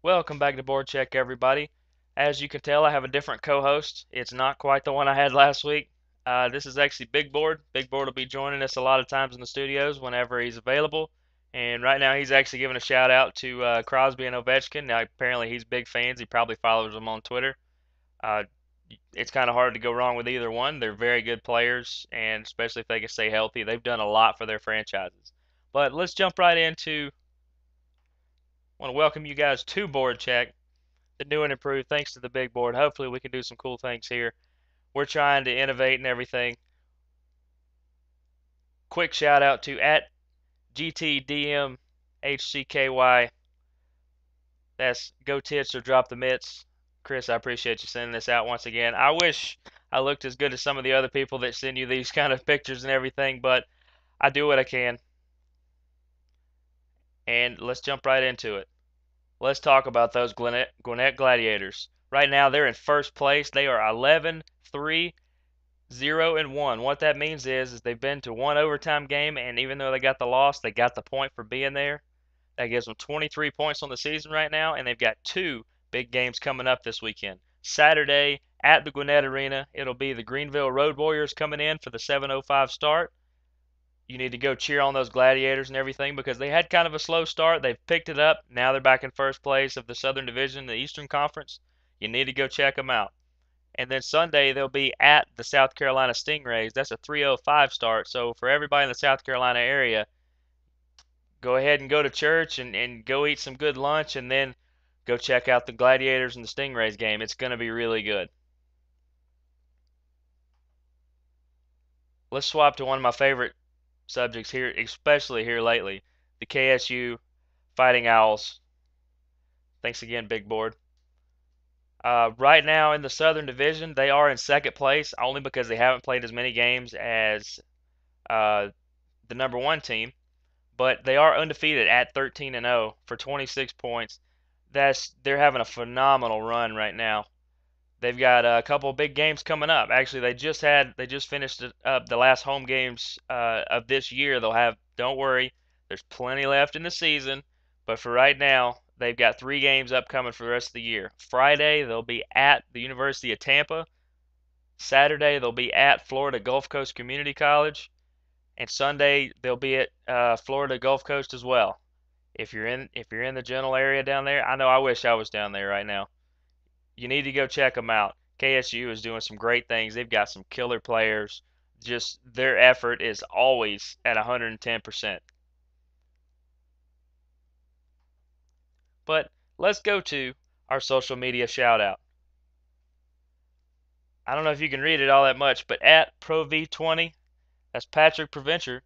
Welcome back to Board Check, everybody. As you can tell, I have a different co-host. It's not quite the one I had last week. This is actually Big Board. Big Board will be joining us a lot of times in the studios whenever he's available. And right now, he's actually giving a shout out to Crosby and Ovechkin. Now, apparently, he's big fans. He probably follows them on Twitter. Uh, it's kind of hard to go wrong with either one. They're very good players, and especially if they can stay healthy, they've done a lot for their franchises. But let's jump right into. I want to welcome you guys to Board Check, the new and improved, thanks to the big board. Hopefully, we can do some cool things here. We're trying to innovate and everything. Quick shout out to at GTDMHCKY. That's Go Tits or Drop the Mitts. Chris, I appreciate you sending this out once again. I wish I looked as good as some of the other people that send you these kind of pictures and everything, but I do what I can. And let's jump right into it. Let's talk about those Gwinnett Gladiators. Right now, they're in first place. They are 11-3, 0-1. What that means is they've been to one overtime game, and even though they got the loss, they got the point for being there. That gives them 23 points on the season right now, and they've got two big games coming up this weekend. Saturday at the Gwinnett Arena, it'll be the Greenville Road Warriors coming in for the 7:05 start. You need to go cheer on those Gladiators and everything because they had kind of a slow start. They've picked it up. Now they're back in first place of the Southern Division, the Eastern Conference. You need to go check them out. And then Sunday they'll be at the South Carolina Stingrays. That's a 3:05 start. So for everybody in the South Carolina area, go ahead and go to church and go eat some good lunch and then go check out the Gladiators and the Stingrays game. It's going to be really good. Let's swap to one of my favorite subjects here, especially here lately, the KSU Fighting Owls. Thanks again, Big Board. Right now in the Southern Division, they are in second place only because they haven't played as many games as uh, the number one team, but they are undefeated at 13-0 for 26 points. They're having a phenomenal run right now. They've got a couple of big games coming up. Actually, they just finished up the last home games of this year. Don't worry, there's plenty left in the season, but for right now, they've got three games upcoming for the rest of the year. Friday, they'll be at the University of Tampa. Saturday, they'll be at Florida Gulf Coast Community College, and Sunday they'll be at Florida Gulf Coast as well. If you're in the general area down there, I know I wish I was down there right now. You need to go check them out. KSU is doing some great things. They've got some killer players. Just their effort is always at 110%. But let's go to our social media shout out. I don't know if you can read it all that much, but at ProV20, that's Patrick Provencher.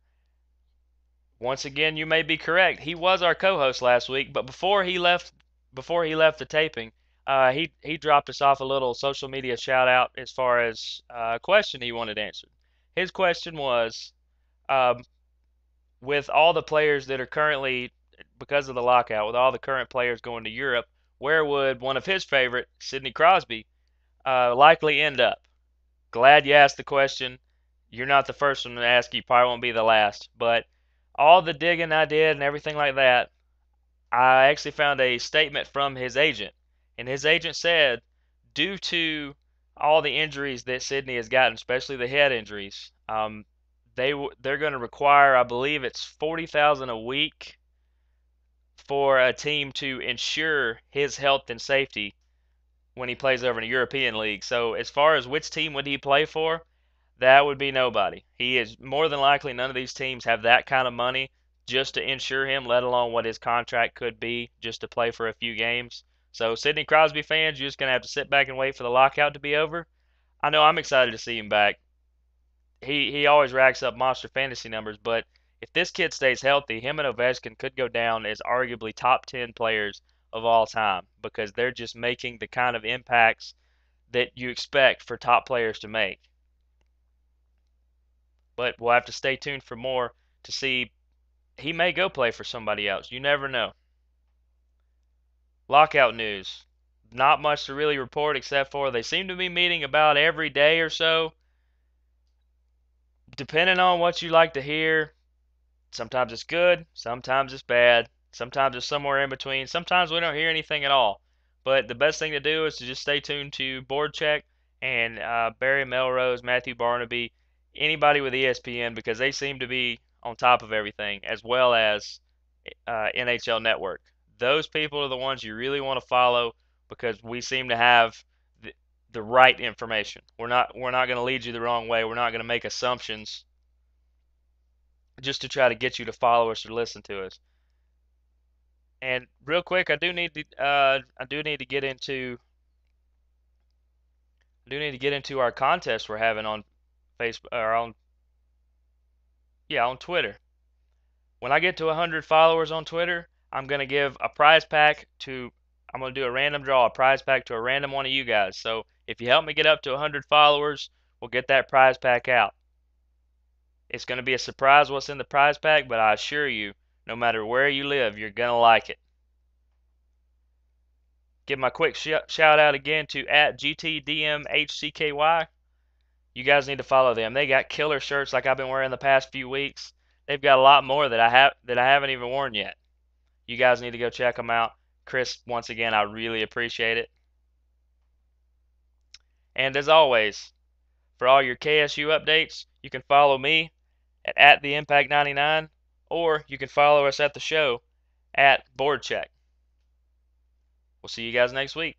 Once again, you may be correct. He was our co-host last week, but before he left the taping, he dropped us off a little social media shout out as far as a question he wanted answered. His question was, um, with all the players that are currently, because of the lockout, with all the current players going to Europe, where would one of his favorite, Sidney Crosby, likely end up? Glad you asked the question. You're not the first one to ask. You probably won't be the last. But all the digging I did and everything like that, I actually found a statement from his agent. And his agent said, due to all the injuries that Sidney has gotten, especially the head injuries, they're going to require, I believe it's 40,000 a week for a team to ensure his health and safety when he plays over in a European league. So as far as which team would he play for, that would be nobody. He is more than likely none of these teams have that kind of money just to insure him, let alone what his contract could be just to play for a few games. So Sidney Crosby fans, you're just gonna have to sit back and wait for the lockout to be over. I know I'm excited to see him back. He always racks up monster fantasy numbers, but if this kid stays healthy, him and Ovechkin could go down as arguably top 10 players of all time because they're just making the kind of impacts that you expect for top players to make. But we'll have to stay tuned for more to see. He may go play for somebody else. You never know. Lockout news. Not much to really report except for they seem to be meeting about every day or so. Depending on what you like to hear, sometimes it's good, sometimes it's bad. Sometimes it's somewhere in between. Sometimes we don't hear anything at all. But the best thing to do is to just stay tuned to Board Check and Barry Melrose, Matthew Barnaby, anybody with ESPN, because they seem to be on top of everything, as well as NHL Network. Those people are the ones you really want to follow because we seem to have the right information. We're not going to lead you the wrong way. We're not going to make assumptions just to try to get you to follow us or listen to us. And real quick, I do need to get into our contest we're having on Facebook or on Twitter. When I get to 100 followers on Twitter, I'm gonna give a prize pack to. I'm gonna do a random draw, a prize pack to a random one of you guys. So if you help me get up to 100 followers, we'll get that prize pack out. It's gonna be a surprise what's in the prize pack, but I assure you, no matter where you live, you're gonna like it. Give my quick shout out again to at GTDMHCKY. You guys need to follow them. They got killer shirts like I've been wearing the past few weeks. They've got a lot more that I haven't even worn yet. You guys need to go check them out. Chris, once again, I really appreciate it. And as always, for all your KSU updates, you can follow me at the Impact 99, or you can follow us at the show at Board Check. We'll see you guys next week.